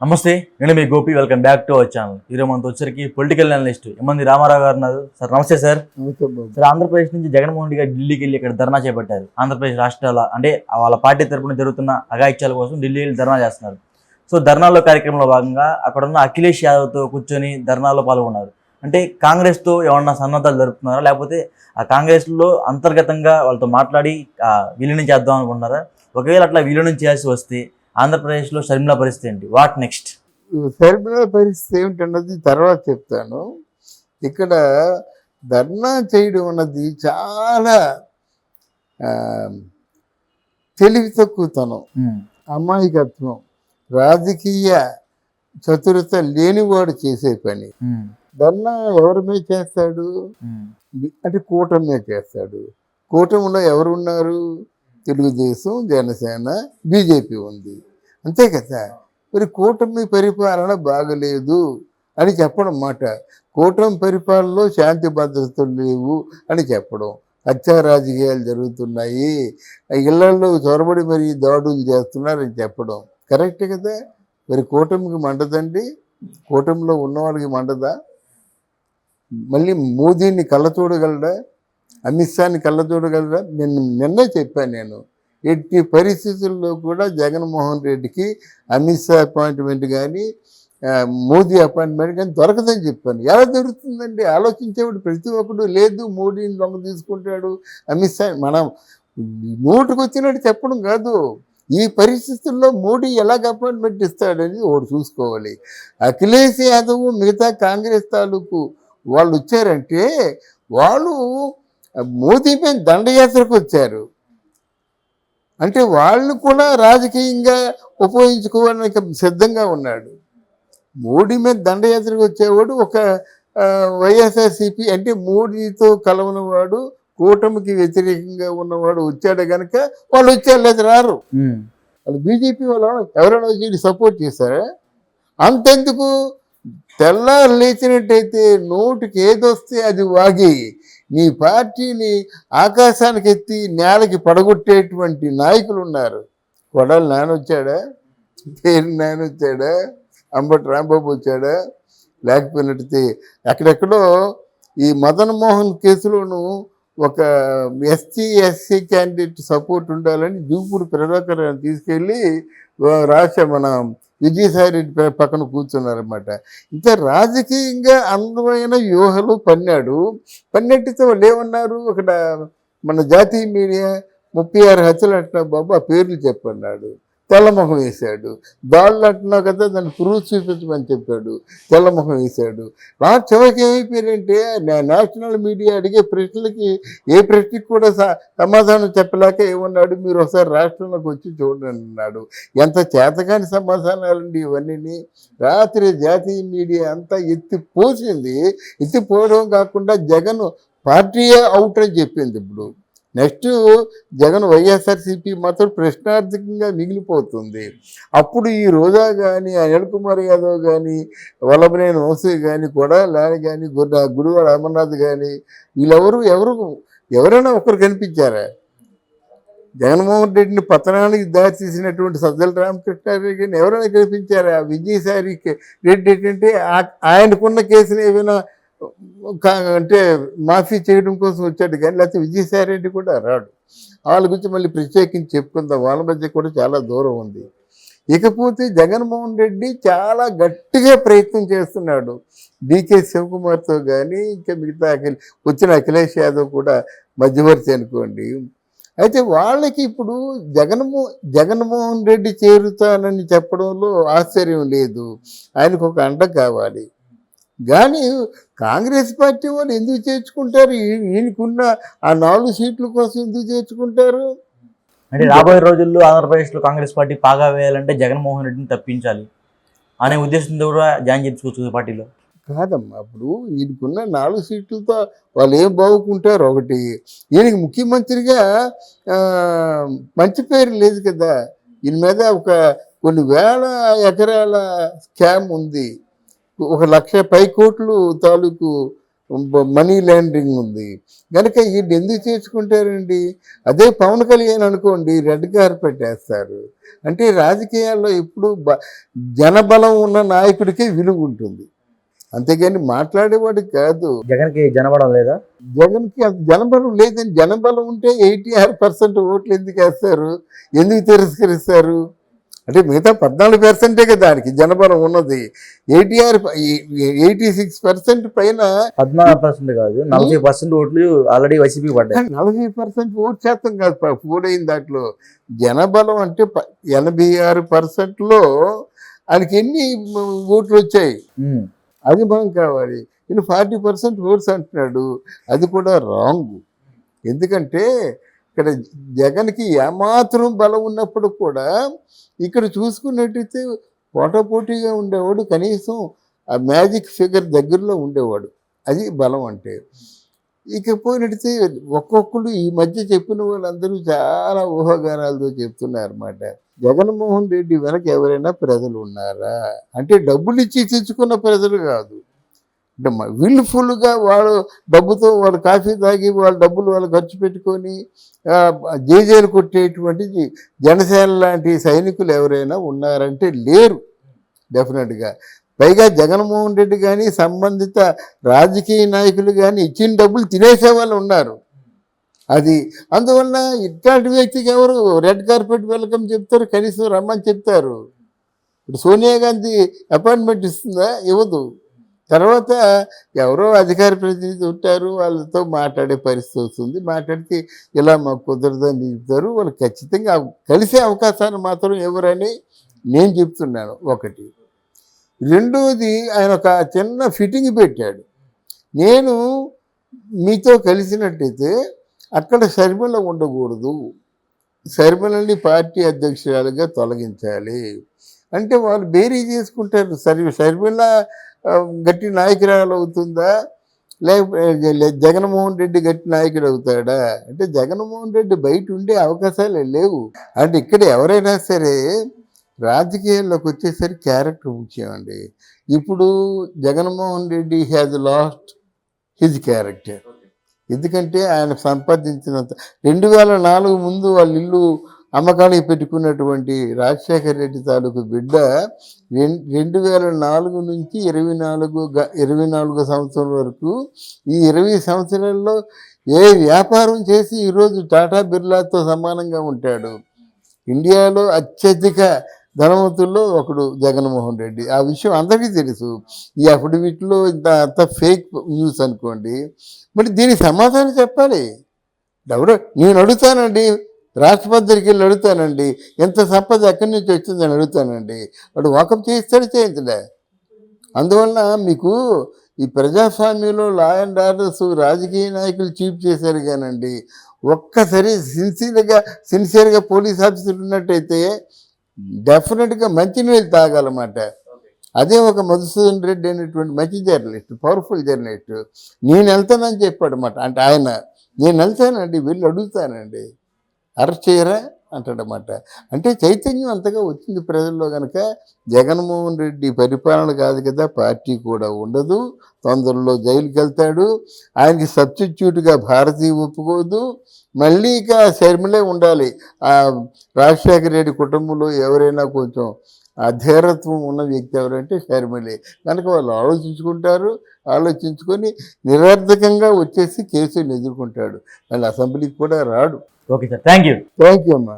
నమస్తే, నేను మీ Gopi. Welcome back to our channel. ఈరోజు మనతో వచ్చరికి పొలిటికల్ అనలిస్ట్ ఎమ్మంది రామారావు గారు ఉన్నారు. సార్ నమస్తే సార్. సార్, ఆంధ్రప్రదేశ్ నుంచి జగన్మోహన్ రెడ్డి గారు ఢిల్లీకి వెళ్ళి ఇక్కడ ధర్నా చేపట్టారు. ఆంధ్రప్రదేశ్ రాష్ట్రాల అంటే వాళ్ళ పార్టీ తరపున జరుగుతున్న అఘాయిత్యాల కోసం ఢిల్లీ వెళ్ళి ధర్నా చేస్తున్నారు. సో ధర్నాలో కార్యక్రమంలో భాగంగా అక్కడ ఉన్న అఖిలేష్ యాదవ్తో కూర్చొని ధర్నాలో పాల్గొన్నారు. అంటే కాంగ్రెస్తో ఏమన్నా సన్నద్ధాలు జరుపుతున్నారా, లేకపోతే ఆ కాంగ్రెస్లో అంతర్గతంగా వాళ్ళతో మాట్లాడి విలీనం చేద్దాం అనుకుంటున్నారా? ఒకవేళ అట్లా విలీనం చేయాల్సి వస్తే ఆంధ్రప్రదేశ్లో షర్మిల పరిస్థితి ఏంటి? What next? షర్మిల పరిస్థితి ఏమిటన్నది తర్వాత చెప్తాను. ఇక్కడ ధర్నా చేయడం అన్నది చాలా తెలివి తక్కువతనం, అమాయకత్వం, రాజకీయ చతురత లేనివాడు చేసే పని. ధర్నా ఎవరి మీద చేస్తాడు అంటే కూటమి మీద చేస్తాడు. కూటమిలో ఎవరున్నారు? తెలుగుదేశం, జనసేన, బీజేపీ ఉంది, అంతే కదా. మరి కూటమి పరిపాలన బాగలేదు అని చెప్పడం మాట, కూటమి పరిపాలనలో శాంతి భద్రతలు లేవు అని చెప్పడం, హత్యా రాజకీయాలు జరుగుతున్నాయి, ఇళ్లలో చొరబడి మరి దాడులు చేస్తున్నారని చెప్పడం కరెక్టే కదా. మరి కూటమికి మండదండి? కూటమిలో ఉన్నవాళ్ళకి మండదా? మళ్ళీ మోదీని కళ్ళ చూడగలడా? అమిత్ షాని కళ్ళ చూడగలరా? నిన్నే చెప్పాను నేను, ఎట్టి పరిస్థితుల్లో కూడా జగన్మోహన్ రెడ్డికి అమిత్ షా అపాయింట్మెంట్ కానీ మోదీ అపాయింట్మెంట్ కానీ దొరకదని చెప్పాను. ఎలా దొరుకుతుందండి? ఆలోచించేవాడు ప్రతి ఒక్కడు లేదు మోడీని దొంగ తీసుకుంటాడు, అమిత్ షా. మనం నోటుకు వచ్చినట్టు చెప్పడం కాదు, ఈ పరిస్థితుల్లో మోడీ ఎలాగ అపాయింట్మెంట్ ఇస్తాడని ఒకటి చూసుకోవాలి. అఖిలేష్ యాదవ్ మిగతా కాంగ్రెస్ తాలూకు వాళ్ళు వచ్చారంటే వాళ్ళు మోదీ మీద దండయాత్రకు వచ్చారు అంటే వాళ్ళు కూడా రాజకీయంగా ఉపయోగించుకోవడానికి సిద్ధంగా ఉన్నాడు. మోడీ మీద దండయాత్రకు వచ్చేవాడు ఒక వైఎస్ఆర్సీపీ అంటే మోడీతో కలవనివాడు, కూటమికి వ్యతిరేకంగా ఉన్నవాడు వచ్చాడు కనుక వాళ్ళు వచ్చారు, లేదు రారు. వాళ్ళు బీజేపీ వాళ్ళు ఎవరైనా వచ్చి సపోర్ట్ చేశారా? అంతెందుకు, తెల్లారు లేచినట్టయితే నోటికి ఏదొస్తే అది వాగి నీ పార్టీని ఆకాశానికి ఎత్తి నేలకి పడగొట్టేటువంటి నాయకులు ఉన్నారు. కొడాలి నాన్న వచ్చాడా? పేరు నాన్న వచ్చాడా? అంబటి రాంబాబు వచ్చాడా? లేకపోయినట్టయితే ఎక్కడెక్కడో ఈ మదన్ మోహన్ కేసులోను ఒక ఎస్సీ క్యాండిడేట్ సపోర్ట్ ఉండాలని జూపూడి ప్రభాకర్ తీసుకెళ్ళి మన విజయసాయి రెడ్డి పక్కన కూర్చున్నారన్నమాట. ఇంకా రాజకీయంగా అందమైన వ్యూహాలు పన్నెట్టితో వాళ్ళు ఏమన్నారు, అక్కడ మన జాతీయ మీడియా 36 హత్యలు అంటున్నావు బాబు, ఆ పేర్లు చెప్పన్నాడు, తెల్లమొహం వేశాడు. దాళ్ళు అంటున్నావు కదా, దాన్ని ప్రూఫ్ చూపించమని చెప్పాడు, తెల్లమొహం వేశాడు. చివరికి ఏమైపోయారంటే నేషనల్ మీడియా అడిగే ప్రశ్నలకి ఏ ప్రశ్నకి కూడా సమాధానం చెప్పలేక ఏమన్నాడు, మీరు ఒకసారి రాష్ట్రంలోకి వచ్చి చూడండి అన్నాడు. ఎంత చేతకాని సమాధానాలండి ఇవన్నీ. రాత్రి జాతీయ మీడియా అంతా ఎత్తిపోవడం కాకుండా జగన్ పార్టీయే అవుట్ అని చెప్పింది. ఇప్పుడు నెక్స్ట్ జగన్ వైఎస్ఆర్సీపీ మాత్రం ప్రశ్నార్థకంగా మిగిలిపోతుంది. అప్పుడు ఈ రోజా కానీ, అనిల్ కుమార్ యాదవ్ కానీ, వల్లభనేని వంశీ కానీ, కొడాలి కానీ, గుడివాడ అమర్నాథ్ కానీ ఎవరైనా ఒకరు కనిపించారా? జగన్మోహన్ రెడ్డిని పతనానికి దారి తీసినటువంటి సజ్జల రామకృష్ణారెడ్డి కానీ ఎవరైనా కనిపించారా? విజయసాయి రెడ్డి ఏంటంటే ఆయనకున్న కేసుని ఏమైనా అంటే మాఫీ చేయడం కోసం వచ్చాడు కానీ, లేకపోతే విజయసాయి రెడ్డి కూడా రాడు. వాళ్ళ గురించి మళ్ళీ ప్రత్యేకించి చెప్పుకుందాం, వాళ్ళ మధ్య కూడా చాలా దూరం ఉంది. ఇకపోతే జగన్మోహన్ రెడ్డి చాలా గట్టిగా ప్రయత్నం చేస్తున్నాడు. డీకే శివకుమార్తో కానీ ఇంకా మిగతా వచ్చిన అఖిలేష్ యాదవ్ కూడా మధ్యవర్తి అనుకోండి. అయితే వాళ్ళకి ఇప్పుడు జగన్మోహన్ రెడ్డి చేరుతానని చెప్పడంలో ఆశ్చర్యం లేదు, ఆయనకు ఒక అండ కావాలి. కానీ కాంగ్రెస్ పార్టీ వాళ్ళు ఎందుకు చేర్చుకుంటారు? ఈయనకున్న ఆ 4 సీట్ల కోసం ఎందుకు చేర్చుకుంటారు? అంటే రాబోయే రోజుల్లో ఆంధ్రప్రదేశ్లో కాంగ్రెస్ పార్టీ పాగా వేయాలంటే జగన్మోహన్ రెడ్డిని తప్పించాలి అనే ఉద్దేశంతో కూడా జాయిన్ చేసుకోవచ్చు పార్టీలో. కాదమ్మా, అప్పుడు ఈయనకున్న 4 సీట్లతో వాళ్ళు ఏం బాగుకుంటారు? ఒకటి, ఈయనకి ముఖ్యమంత్రిగా మంచి పేరు లేదు కదా. ఈయన మీద కొన్ని వేల ఎకరాల స్కామ్ ఉంది, 1,00,000 కోట్లు తాలూకు మనీ లాండరింగ్ ఉంది కనుక వీళ్ళు ఎందుకు చేసుకుంటారండి. అదే పవన్ కళ్యాణ్ అనుకోండి, రెడ్ కార్పెట్ వేస్తారు. అంటే రాజకీయాల్లో ఇప్పుడు జనబలం ఉన్న నాయకుడికే విలువ ఉంటుంది, అంతేగాని మాట్లాడేవాడికి కాదు. జగన్కి జనబడం లేదా? జగన్కి అంత జనబలం లేదని. జనబలం ఉంటే 86% ఓట్లు ఎందుకు వేస్తారు, ఎందుకు తిరస్కరిస్తారు? అంటే మిగతా 14% కదా దానికి జనబలం ఉన్నది. 86% పైన 14% కాదు, 40% ఓట్లు ఆల్రెడీ వైసీపీ పడ్డాయి. 40% ఓటు శాతం కాదు పోడైన దాంట్లో. జనబలం అంటే 86%లో ఆయనకి ఎన్ని ఓట్లు వచ్చాయి అది మనం కావాలి. ఈయన 40% ఓట్స్ అంటున్నాడు, అది కూడా రాంగ్. ఎందుకంటే ఇక్కడ జగన్కి ఏమాత్రం బలం ఉన్నప్పుడు కూడా ఇక్కడ చూసుకున్నట్టయితే పోటాపోటీగా ఉండేవాడు, కనీసం ఆ మ్యాజిక్ ఫిగర్ దగ్గరలో ఉండేవాడు. అది బలం అంటే. ఇకపోయినట్టయితే ఒక్కొక్కరు ఈ మధ్య చెప్పిన వాళ్ళందరూ చాలా ఊహాగానాలతో చెప్తున్నారు అన్నమాట. జగన్మోహన్ రెడ్డి వెనక ఎవరైనా ప్రజలు ఉన్నారా అంటే డబ్బులు ఇచ్చి తెచ్చుకున్న ప్రజలు కాదు. అంటే విల్ఫుల్గా వాళ్ళు డబ్బుతో వాళ్ళు కాఫీ తాగి వాళ్ళ డబ్బులు వాళ్ళు ఖర్చు పెట్టుకొని జేజేలు కొట్టేటువంటి జనసేన లాంటి సైనికులు ఎవరైనా ఉన్నారంటే లేరు డెఫినెట్గా. పైగా జగన్మోహన్ రెడ్డి కానీ సంబంధిత రాజకీయ నాయకులు కానీ ఇచ్చిన డబ్బులు తినేసే వాళ్ళు ఉన్నారు. అది అందువల్ల ఇట్లాంటి వ్యక్తికి ఎవరు రెడ్ కార్పెట్ వెల్కమ్ చెప్తారు, కనీసం రమ్మని చెప్తారు. ఇప్పుడు సోనియా గాంధీ అపాయింట్మెంట్ ఇస్తుందా? ఇవ్వదు. తర్వాత ఎవరో అధికార ప్రతినిధి ఉంటారు, వాళ్ళతో మాట్లాడే పరిస్థితి వస్తుంది. మాట్లాడితే ఇలా మాకు కుదరదని చెప్తారు. వాళ్ళు ఖచ్చితంగా కలిసే అవకాశాన్ని మాత్రం ఎవరని నేను చెప్తున్నాను. ఒకటి. రెండోది, ఆయన ఒక చిన్న ఫిట్టింగ్ పెట్టాడు. నేను మీతో కలిసినట్టయితే అక్కడ షర్మిల ఉండకూడదు, షర్మిలని పార్టీ అధ్యక్షురాలుగా తొలగించాలి అంటే వాళ్ళు బేరీ చేసుకుంటారు. షర్మిల గట్టి నాయకురాలు అవుతుందా, లేకపోతే జగన్మోహన్ రెడ్డి గట్టి నాయకుడు అవుతాడా అంటే జగన్మోహన్ రెడ్డి బయట ఉండే అవకాశాలు లేవు. అంటే ఇక్కడ ఎవరైనా సరే రాజకీయాల్లోకి వచ్చేసరికి క్యారెక్టర్ ముఖ్యం అండి. ఇప్పుడు Jaganmohan Reddy has last his character. ఎందుకంటే ఆయన సంపాదించినంత 2004 ముందు వాళ్ళ ఇల్లు అమ్మకానికి పెట్టుకున్నటువంటి రాజశేఖర రెడ్డి తాలూకు బిడ్డ 2004 నుంచి 24 సంవత్సరం వరకు ఈ 20 సంవత్సరాల్లో ఏ వ్యాపారం చేసి ఈరోజు టాటా బిర్లాతో సమానంగా ఉంటాడు. ఇండియాలో అత్యధిక ధనవంతుల్లో ఒకడు జగన్మోహన్ రెడ్డి. ఆ విషయం అందరికీ తెలుసు. ఈ అఫిడవిట్లో అంత ఫేక్ న్యూస్ అనుకోండి. మరి దీనికి సమాధానం చెప్పాలి. ఎవరో నేను అడుగుతానండి, రాష్ట్రపతికి వెళ్ళి అడుగుతానండి, ఎంత సంపద ఎక్కడి నుంచి వచ్చిందని అడుగుతానండి. వాడు వాకప్ చేయిస్తాడు, చేయించలే. అందువల్ల మీకు ఈ ప్రజాస్వామ్యంలో లా అండ్ ఆర్డర్స్ రాజకీయ నాయకులు చీప్ చేశారు కానండి. ఒక్కసారి సిన్సియర్గా పోలీస్ ఆఫీసర్లు ఉన్నట్టయితే డెఫినెట్గా మంచినీళ్ళు తాగాలన్నమాట. అదే ఒక మధుసూదన్ రెడ్డి అనేటువంటి మంచి జర్నలిస్ట్, పవర్ఫుల్ జర్నలిస్ట్, నేను వెళ్తానని చెప్పాడు అన్నమాట. అంటే ఆయన నేను వెళ్తానండి, వెళ్ళి అడుగుతానండి, అరెస్ట్ చేయరా అంటాడన్నమాట. అంటే చైతన్యం అంతగా వచ్చింది ప్రజల్లో. కనుక జగన్మోహన్ రెడ్డి పరిపాలన కాదు కదా, పార్టీ కూడా ఉండదు, తొందరలో జైలుకి వెళ్తాడు. ఆయనకి సబ్స్టిట్యూట్గా భారతీయ ఒప్పుకోదు. మళ్ళీ ఇక షర్మిలే ఉండాలి. రాజశేఖర రెడ్డి కుటుంబంలో ఎవరైనా కొంచెం అధైర్యత్వం ఉన్న వ్యక్తి ఎవరంటే షర్మిలే. కనుక వాళ్ళు ఆలోచించుకొని నిరర్ధకంగా వచ్చేసి కేసులు ఎదుర్కొంటాడు. మళ్ళీ అసెంబ్లీకి కూడా రాడు. ఓకే సార్, థ్యాంక్ యూ అమ్మా.